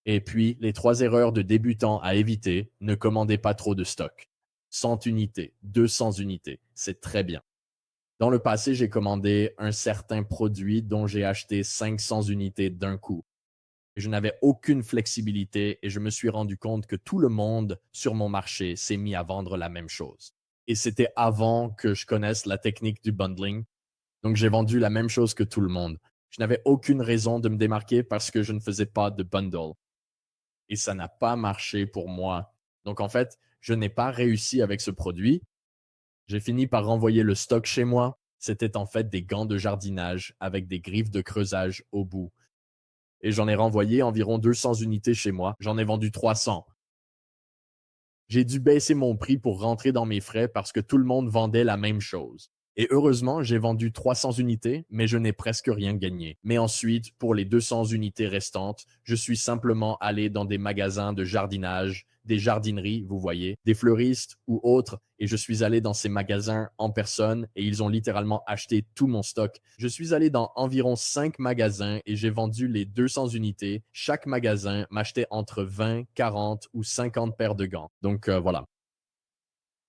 Et puis, les 3 erreurs de débutants à éviter, ne commandez pas trop de stock. 100 unités, 200 unités, c'est très bien. Dans le passé, j'ai commandé un certain produit dont j'ai acheté 500 unités d'un coup. Je n'avais aucune flexibilité et je me suis rendu compte que tout le monde sur mon marché s'est mis à vendre la même chose. Et c'était avant que je connaisse la technique du bundling. Donc, j'ai vendu la même chose que tout le monde. Je n'avais aucune raison de me démarquer parce que je ne faisais pas de bundle. Et ça n'a pas marché pour moi. Donc, en fait, je n'ai pas réussi avec ce produit. J'ai fini par renvoyer le stock chez moi. C'était en fait des gants de jardinage avec des griffes de creusage au bout. Et j'en ai renvoyé environ 200 unités chez moi. J'en ai vendu 300. J'ai dû baisser mon prix pour rentrer dans mes frais parce que tout le monde vendait la même chose. Et heureusement, j'ai vendu 300 unités, mais je n'ai presque rien gagné. Mais ensuite, pour les 200 unités restantes, je suis simplement allé dans des magasins de jardinage, des jardineries, vous voyez, des fleuristes ou autres, et je suis allé dans ces magasins en personne et ils ont littéralement acheté tout mon stock. Je suis allé dans environ 5 magasins et j'ai vendu les 200 unités. Chaque magasin m'achetait entre 20, 40 ou 50 paires de gants. Donc voilà.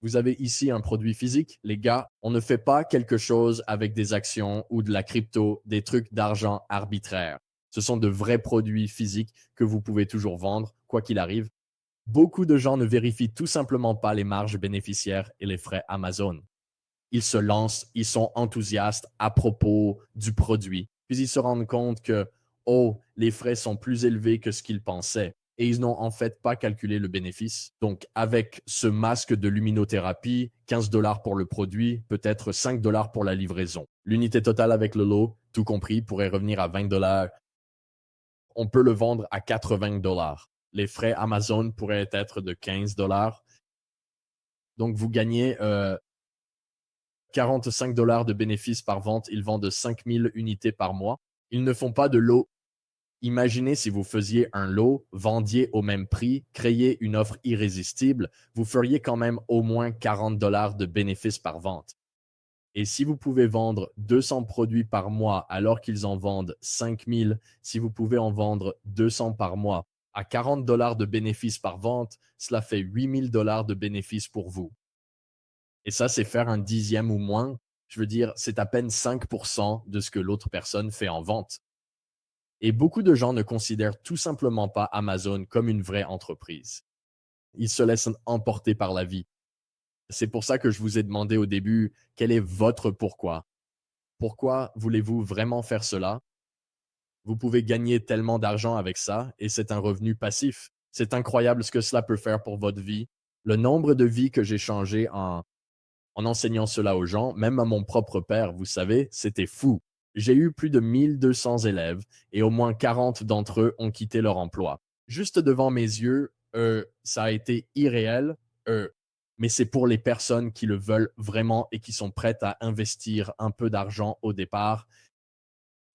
Vous avez ici un produit physique, les gars. On ne fait pas quelque chose avec des actions ou de la crypto, des trucs d'argent arbitraires. Ce sont de vrais produits physiques que vous pouvez toujours vendre, quoi qu'il arrive. Beaucoup de gens ne vérifient tout simplement pas les marges bénéficiaires et les frais Amazon. Ils se lancent, ils sont enthousiastes à propos du produit. Puis ils se rendent compte que, oh, les frais sont plus élevés que ce qu'ils pensaient. Et ils n'ont en fait pas calculé le bénéfice. Donc, avec ce masque de luminothérapie, 15 dollars pour le produit, peut-être 5 dollars pour la livraison. L'unité totale avec le lot, tout compris, pourrait revenir à 20 dollars. On peut le vendre à 80 dollars. Les frais Amazon pourraient être de 15 dollars. Donc, vous gagnez 45 dollars de bénéfices par vente. Ils vendent 5000 unités par mois. Ils ne font pas de lot. Imaginez si vous faisiez un lot, vendiez au même prix, créiez une offre irrésistible, vous feriez quand même au moins 40 dollars de bénéfices par vente. Et si vous pouvez vendre 200 produits par mois alors qu'ils en vendent 5000, si vous pouvez en vendre 200 par mois à 40 dollars de bénéfices par vente, cela fait 8000 dollars de bénéfices pour vous. Et ça, c'est faire un dixième ou moins. Je veux dire, c'est à peine 5% de ce que l'autre personne fait en vente. Et beaucoup de gens ne considèrent tout simplement pas Amazon comme une vraie entreprise. Ils se laissent emporter par la vie. C'est pour ça que je vous ai demandé au début, quel est votre pourquoi? Pourquoi voulez-vous vraiment faire cela? Vous pouvez gagner tellement d'argent avec ça et c'est un revenu passif. C'est incroyable ce que cela peut faire pour votre vie. Le nombre de vies que j'ai changé en enseignant cela aux gens, même à mon propre père, vous savez, c'était fou. J'ai eu plus de 1200 élèves et au moins 40 d'entre eux ont quitté leur emploi. Juste devant mes yeux, ça a été irréel, mais c'est pour les personnes qui le veulent vraiment et qui sont prêtes à investir un peu d'argent au départ.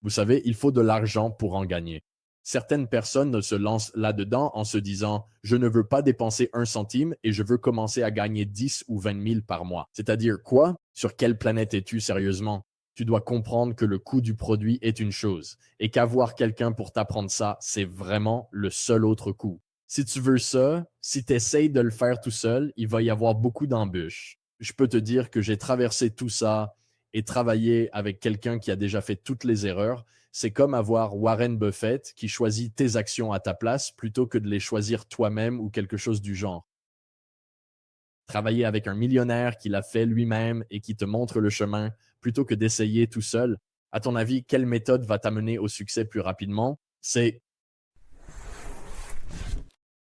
Vous savez, il faut de l'argent pour en gagner. Certaines personnes se lancent là-dedans en se disant « Je ne veux pas dépenser un centime et je veux commencer à gagner 10 ou 20 000 par mois. » C'est-à-dire quoi? Sur quelle planète es-tu sérieusement? Tu dois comprendre que le coût du produit est une chose et qu'avoir quelqu'un pour t'apprendre ça, c'est vraiment le seul autre coût. Si tu veux ça, si tu essayes de le faire tout seul, il va y avoir beaucoup d'embûches. Je peux te dire que j'ai traversé tout ça et travailler avec quelqu'un qui a déjà fait toutes les erreurs, c'est comme avoir Warren Buffett qui choisit tes actions à ta place plutôt que de les choisir toi-même ou quelque chose du genre. Travailler avec un millionnaire qui l'a fait lui-même et qui te montre le chemin plutôt que d'essayer tout seul. À ton avis, quelle méthode va t'amener au succès plus rapidement? C'est